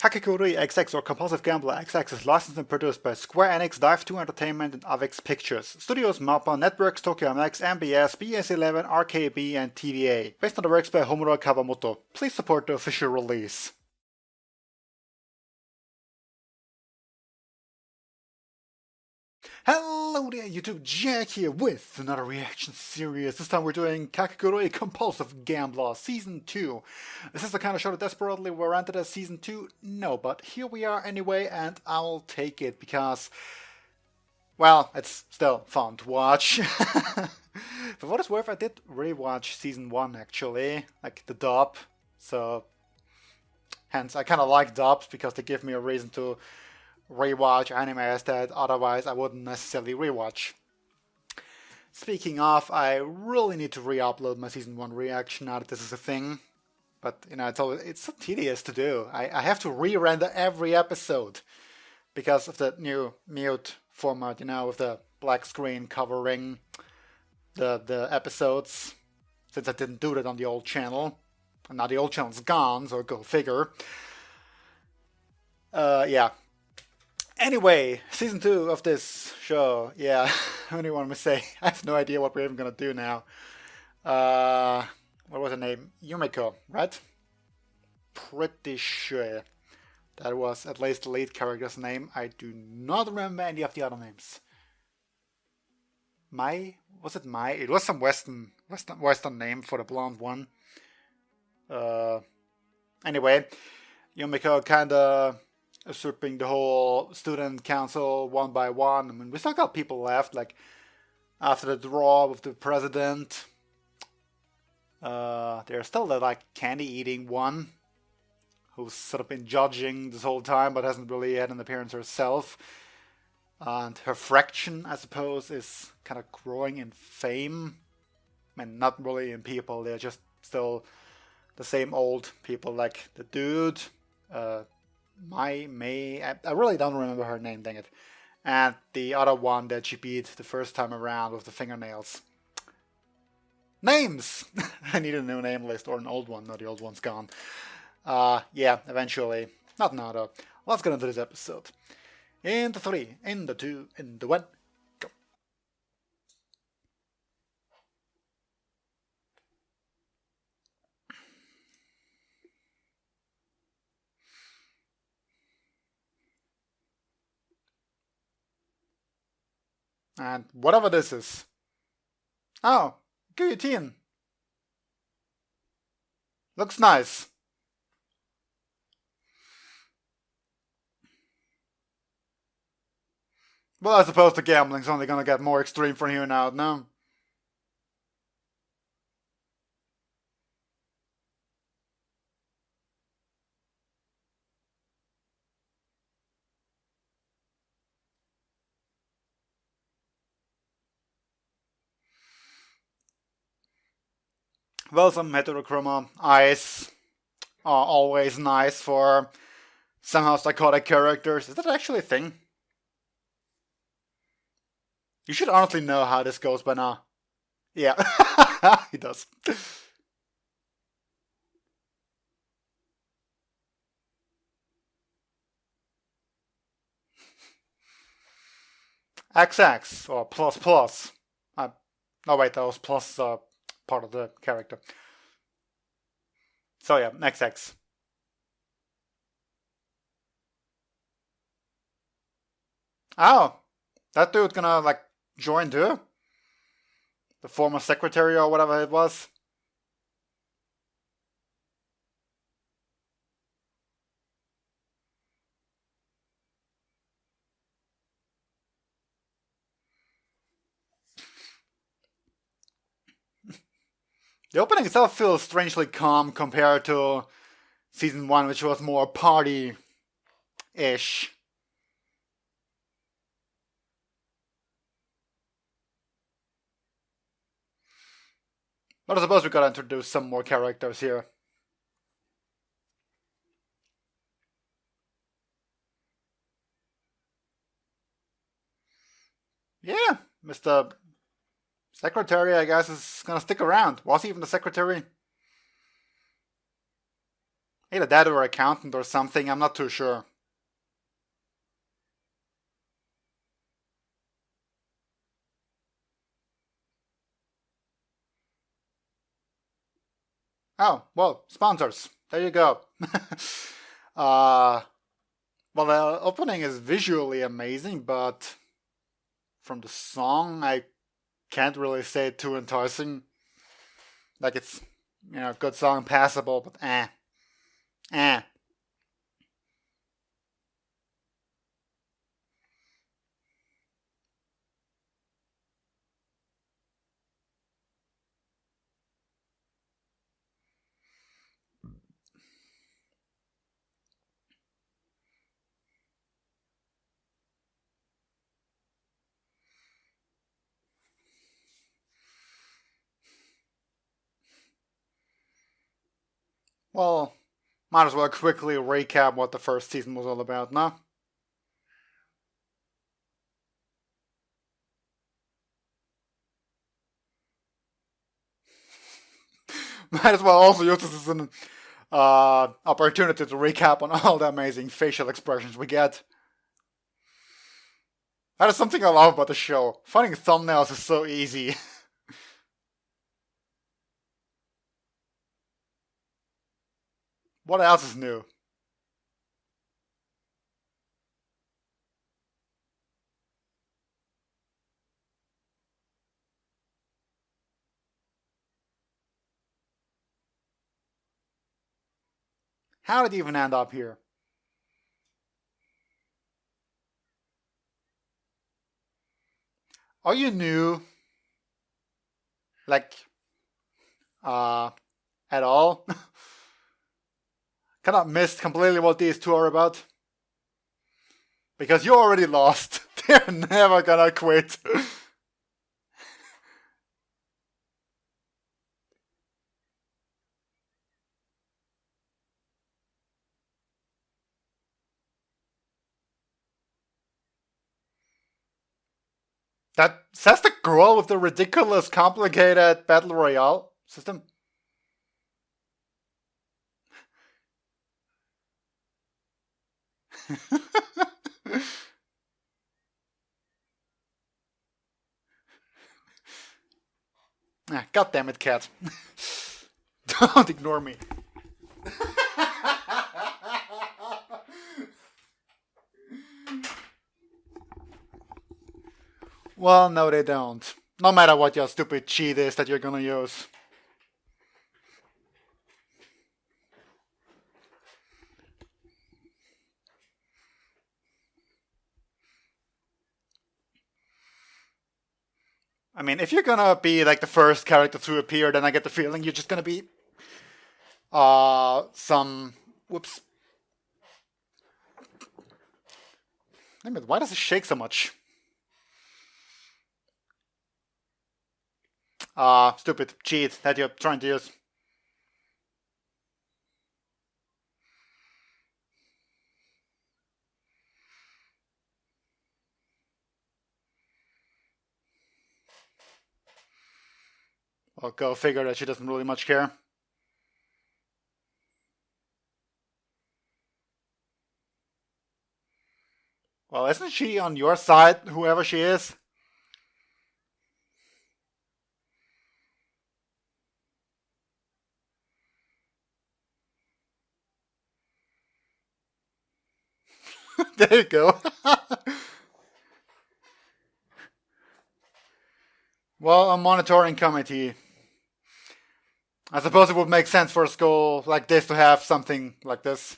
Kakegurui XX or Compulsive Gambler XX is licensed and produced by Square Enix, Dive 2 Entertainment, and Avex Pictures. Studios MAPPA, Networks, Tokyo MX, MBS, BS11, RKB, and TVA. Based on the works by Homura Kawamoto. Please support the official release. Hello there YouTube, Jack here with another reaction series. This time we're doing Kakegurui Compulsive Gambler Season 2. Is this the kind of show that desperately warranted as Season 2? No, but here we are anyway, and I'll take it because, well, it's still fun to watch. For what it's worth, I did rewatch Season 1 actually, like the dub, so hence I kind of like dubs because they give me a reason to rewatch animes that otherwise I wouldn't necessarily rewatch. Speaking of, I really need to re-upload my Season 1 reaction now that this is a thing. But, you know, it's so tedious to do. I have to re-render every episode because of the new mute format, you know, with the black screen covering the episodes, since I didn't do that on the old channel. And now the old channel's gone, so go figure. Yeah. Anyway, Season 2 of this show, yeah, what do you want me to say? I have no idea what we're even gonna do now. What was her name? Yumiko, right? Pretty sure that was at least the lead character's name. I do not remember any of the other names. Mai? Was it Mai? It was some Western name for the blonde one. Anyway, Yumiko kinda usurping the whole student council one by one. I mean, we still got people left, like after the draw with the president. There's still the like candy eating one who's sort of been judging this whole time but hasn't really had an appearance herself. And her fraction, I suppose, is kind of growing in fame. I mean, not really in people, they're just still the same old people, like the dude, May, I really don't remember her name, dang it. And the other one that she beat the first time around with the fingernails. Names! I need a new name list, or an old one. No, the old one's gone. Yeah, eventually. Not now though. Let's get into this episode. In the 3, in the 2, in the 1, go. And whatever this is. Oh, guillotine. Looks nice. Well, I suppose the gambling's only gonna get more extreme from here on out, no? Well, some heterochroma eyes are always nice for somehow psychotic characters. Is that actually a thing? You should honestly know how this goes by now. Yeah, he does. XX, or plus plus. No, wait, those plus are part of the character. So yeah, XX. Oh, that dude gonna like join too? The former secretary or whatever it was? The opening itself feels strangely calm compared to Season 1, which was more party-ish. But I suppose we gotta introduce some more characters here. Yeah, Mr. Secretary, I guess, is gonna stick around. Was he even the secretary? Either that or accountant or something, I'm not too sure. Oh, well, sponsors. There you go. uh, well, the opening is visually amazing, but from the song, I can't really say it too enticing. Like it's, good song, passable, but eh. Well, might as well quickly recap what the first season was all about, no? Might as well also use this as an opportunity to recap on all the amazing facial expressions we get. That is something I love about the show. Finding thumbnails is so easy. What else is new? How did it even end up here? Are you new? Like, uh, at all? Kind of missed completely what these two are about? Because you're already lost. They're never gonna quit. That's the girl with the ridiculous, complicated battle royale system. God damn it, cat. Don't ignore me. Well, no, they don't. No matter what your stupid cheat is that you're gonna use. I mean, if you're gonna be like the first character to appear, then I get the feeling you're just gonna be some whoops. Damn it, why does it shake so much? Stupid cheat that you're trying to use. Well, go figure that she doesn't really much care. Well, isn't she on your side, whoever she is? There you go. Well, a monitoring committee. I suppose it would make sense for a school like this to have something like this.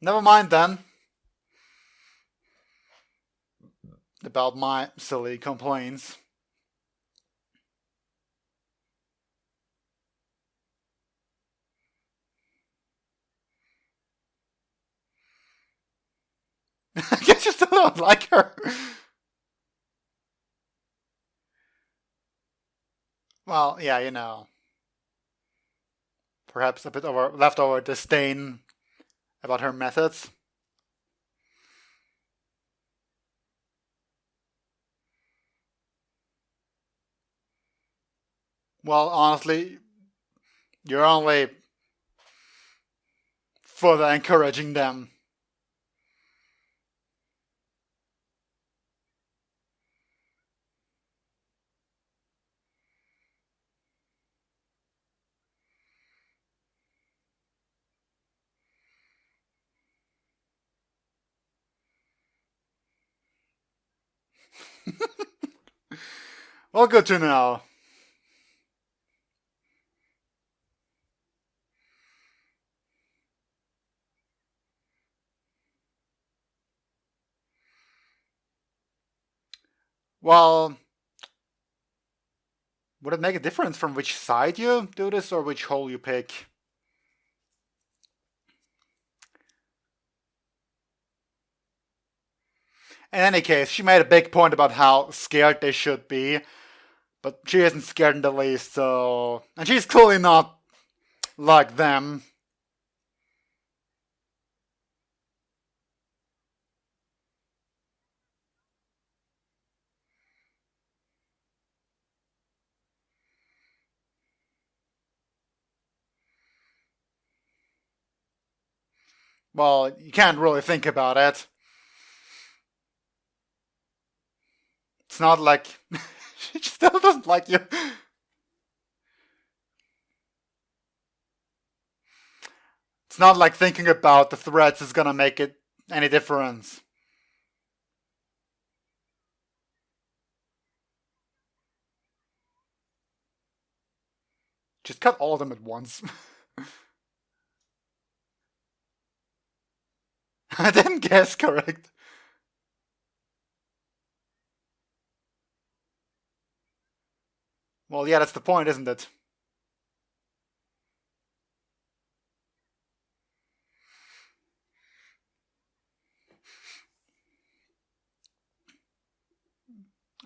Never mind then. About my silly complaints. I guess you still don't like her. Well, yeah, perhaps a bit of leftover disdain about her methods. Well, honestly, you're only further encouraging them. Well, good to know. Well, would it make a difference from which side you do this or which hole you pick? In any case, she made a big point about how scared they should be, but she isn't scared in the least, so. And she's clearly not like them. Well, you can't really think about it. It's not like. She still doesn't like you. It's not like thinking about the threats is gonna make it any difference. Just cut all of them at once. I didn't guess correct. Well, yeah, that's the point, isn't it?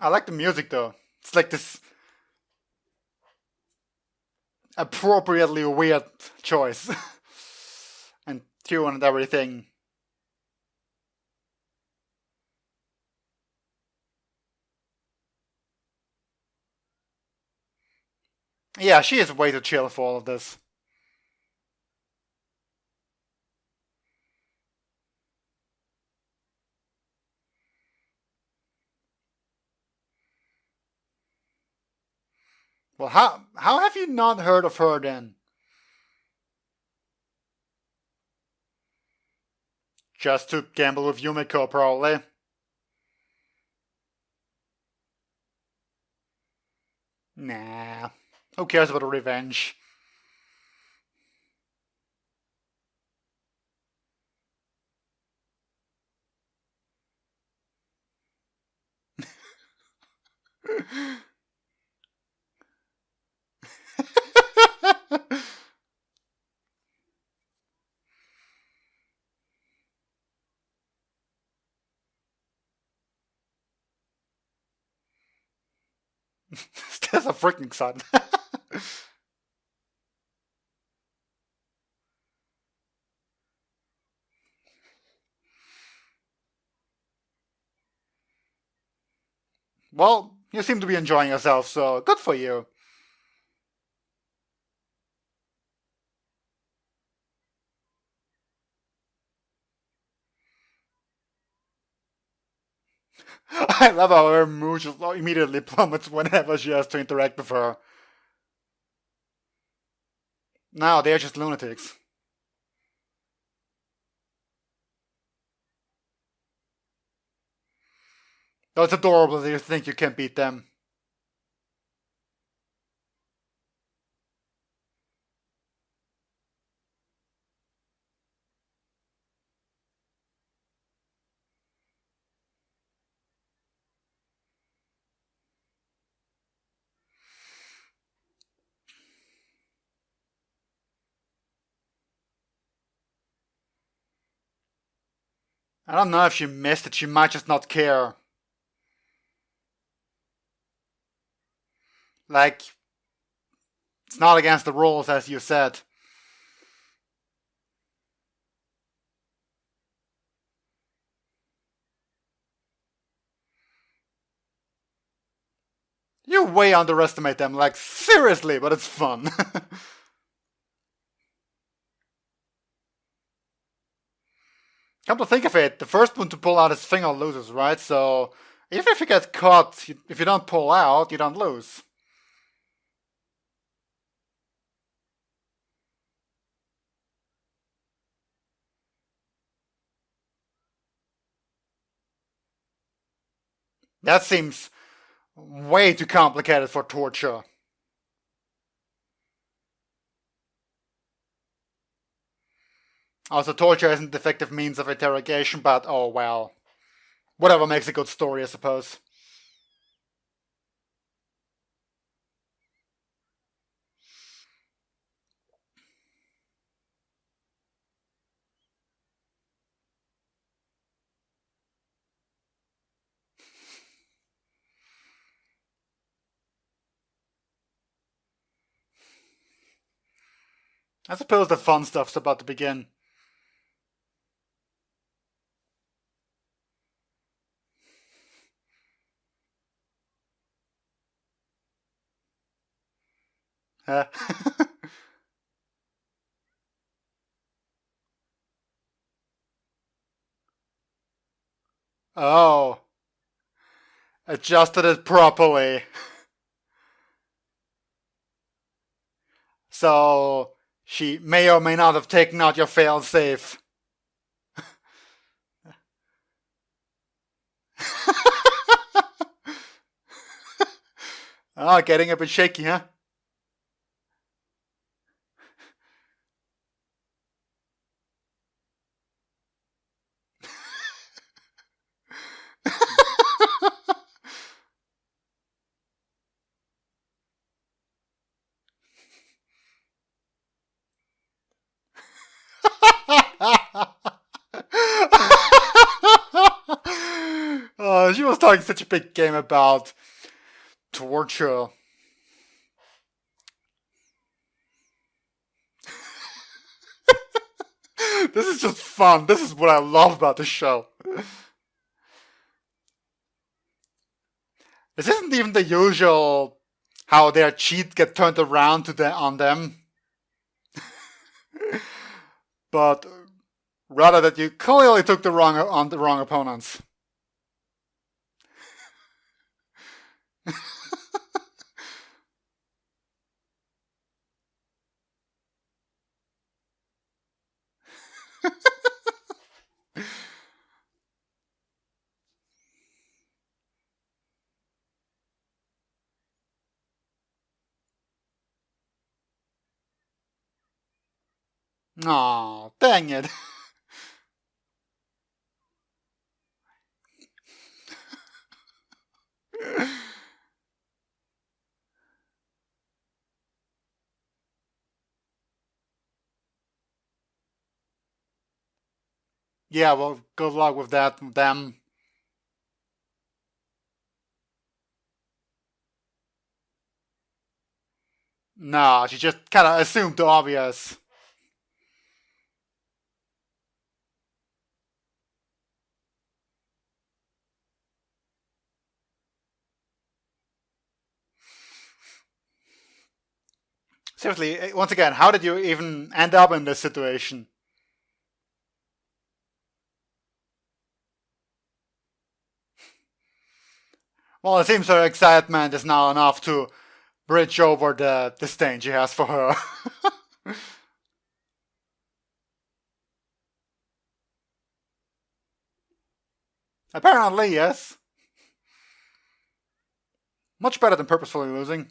I like the music though. It's like this appropriately weird choice. And tune and everything. Yeah, she is way too chill for all of this. Well, how have you not heard of her then? Just to gamble with Yumiko, probably. Nah. Who cares about revenge? That's a freaking son. Well, you seem to be enjoying yourself, so good for you. I love how her mood just immediately plummets whenever she has to interact with her. Now they're just lunatics. Though it's adorable that you think you can beat them. I don't know if she missed it, she might just not care. Like, it's not against the rules, as you said. You way underestimate them, like seriously, but it's fun. Come to think of it, the first one to pull out his finger loses, right? So even if you get caught, if you don't pull out, you don't lose. That seems way too complicated for torture. Also, torture isn't an effective means of interrogation, but oh well. Whatever makes a good story, I suppose. I suppose the fun stuff's about to begin. Huh? Oh. Adjusted it properly. So, she may or may not have taken out your failsafe. Oh, getting a bit shaky, huh? She was talking such a big game about torture. This is just fun. This is what I love about the show. This isn't even the usual how their cheat get turned around on them. But rather that you clearly took the wrong opponents. Aw, dang it. Yeah, well, good luck with that, them. No, she just kind of assumed the obvious. Seriously, once again, how did you even end up in this situation? Well, it seems her excitement is now enough to bridge over the disdain she has for her. Apparently, yes. Much better than purposefully losing.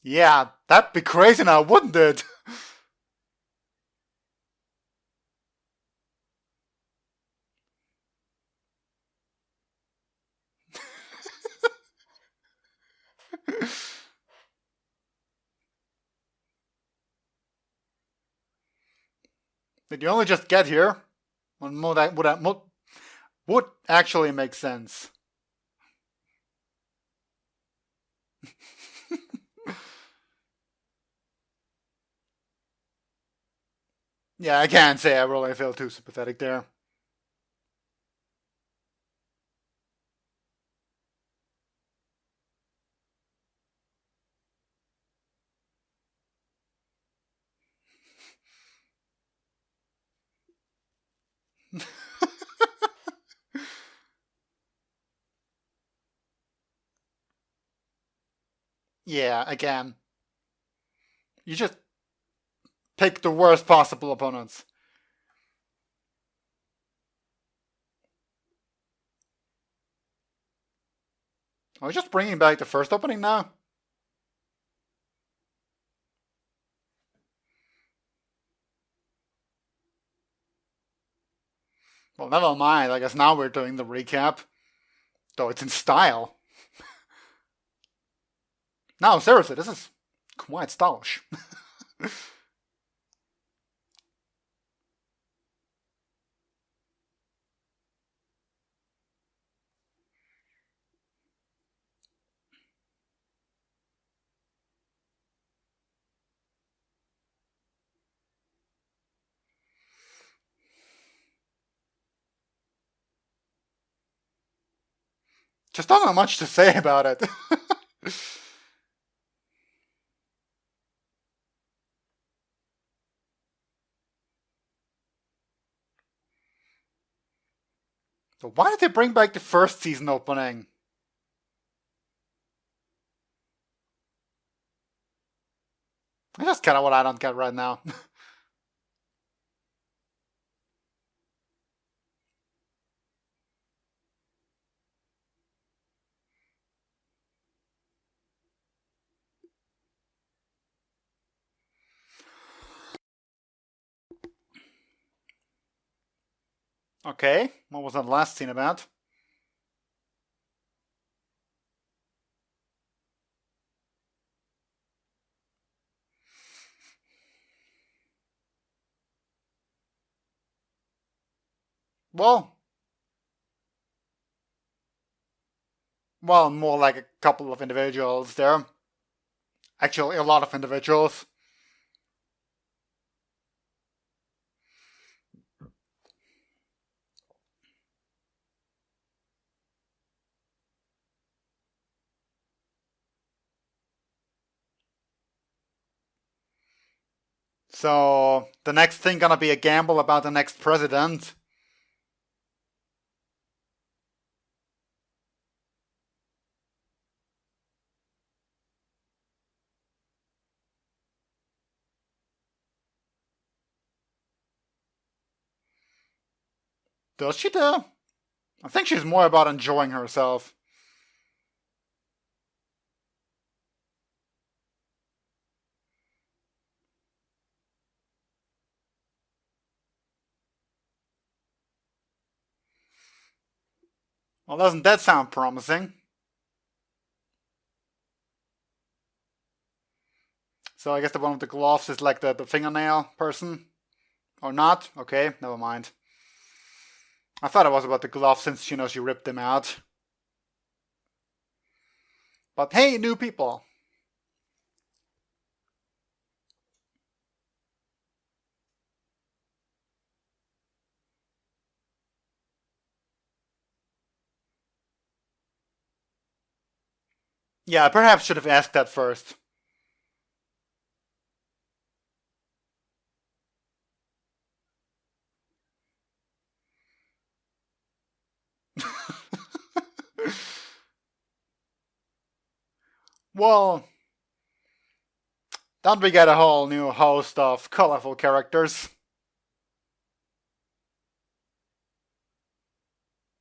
Yeah, that'd be crazy now, wouldn't it? Did you only just get here? Would actually make sense. Yeah, I can't say I really feel too sympathetic there. Yeah, again, you just pick the worst possible opponents. Are we just bringing back the first opening now? Well, never mind. I guess now we're doing the recap. Though it's in style. No, seriously, this is quite stylish. Just don't know much to say about it. So why did they bring back the first season opening? That's kind of what I don't get right now. Okay, what was that last scene about? Well, more like a couple of individuals there. Actually, a lot of individuals. So, the next thing gonna be a gamble about the next president. Does she do? I think she's more about enjoying herself. Well, doesn't that sound promising? So I guess the one with the gloves is like the fingernail person? Or not? Okay, never mind. I thought it was about the gloves since, she ripped them out. But hey, new people. Yeah, I perhaps should have asked that first. Well, don't we get a whole new host of colorful characters?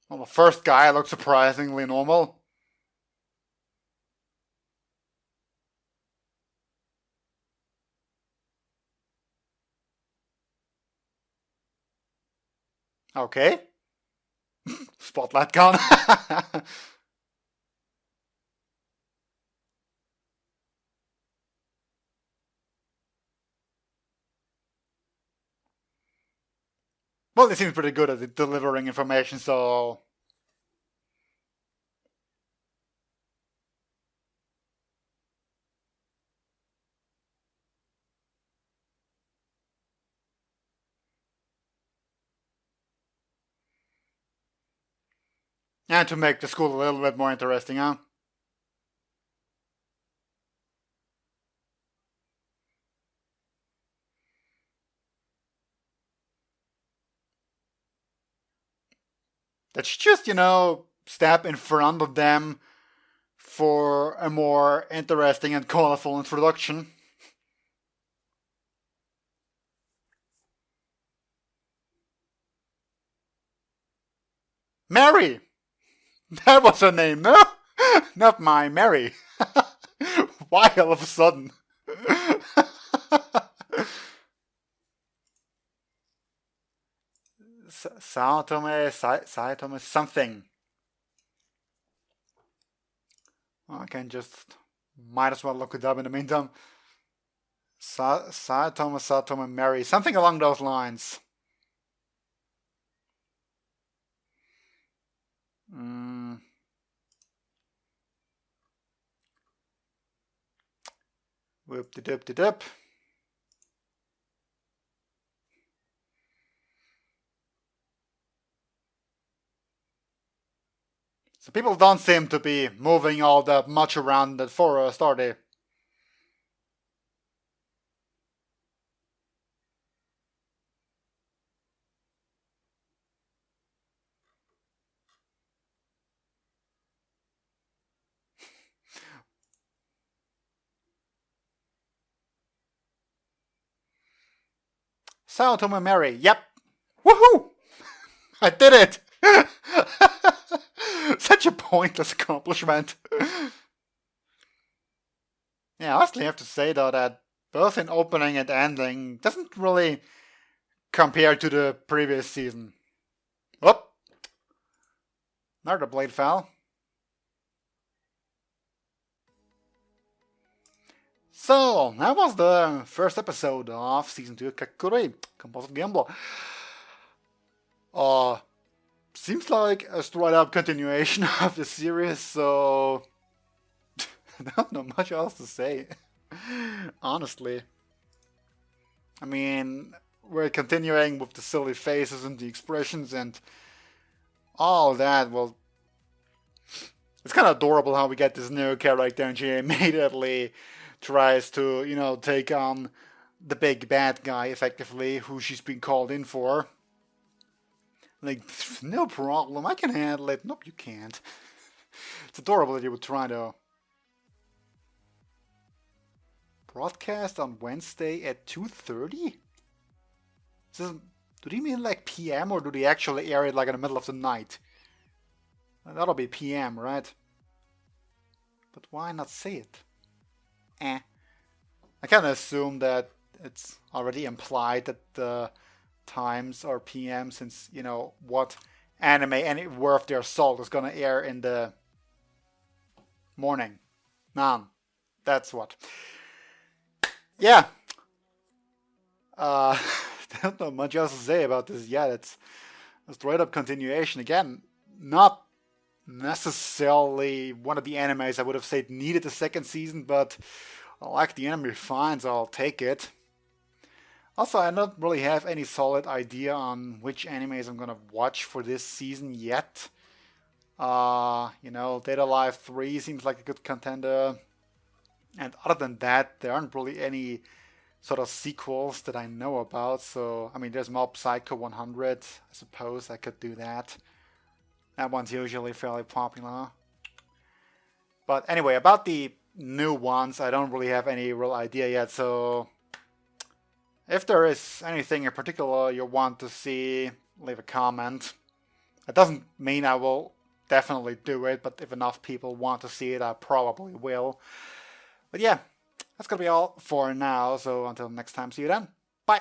Well, the first guy looked surprisingly normal. Okay. Spotlight gun. Well, he seems pretty good at delivering information, so. And to make the school a little bit more interesting, huh? Let's just, step in front of them for a more interesting and colorful introduction. Mary! That was her name, no? Not my Mary. Why all of a sudden? Saitome, something. I can just, might as well look it up in the meantime. Saitome, Mary, something along those lines. Whoop-de-doop-de-doop. So people don't seem to be moving all that much around the forest, are they? Sao Tome Mary, yep. Woohoo! I did it! Such a pointless accomplishment. Yeah, honestly, I have to say though that both in opening and ending doesn't really compare to the previous season. Oh! Another blade fell. So, that was the first episode of Season 2 Kakegurui, Compulsive Gambler. Seems like a straight up continuation of the series, so I don't know much else to say, honestly. I mean, we're continuing with the silly faces and the expressions and all that. Well, it's kind of adorable how we get this new character and she immediately tries to, take on the big bad guy, effectively, who she's been called in for. Like, no problem, I can handle it. Nope, you can't. It's adorable that you would try to broadcast on Wednesday at 2:30? Do they mean like PM or do they actually air it like in the middle of the night? That'll be PM, right? But why not say it? I kind of assume that it's already implied that the times are PM since, what anime any worth their salt is gonna air in the morning. Man, that's what. Yeah. Don't know much else to say about this yet. It's a straight up continuation. Again, not necessarily one of the animes I would have said needed a second season, but I like the anime fine, so I'll take it. Also, I don't really have any solid idea on which animes I'm gonna watch for this season yet. Dead Alive 3 seems like a good contender. And other than that, there aren't really any sort of sequels that I know about. So, I mean, there's Mob Psycho 100. I suppose I could do that. That one's usually fairly popular. But anyway, about the new ones, I don't really have any real idea yet. So, if there is anything in particular you want to see, leave a comment. It doesn't mean I will definitely do it, but if enough people want to see it, I probably will. But yeah, that's gonna be all for now, so until next time, see you then. Bye!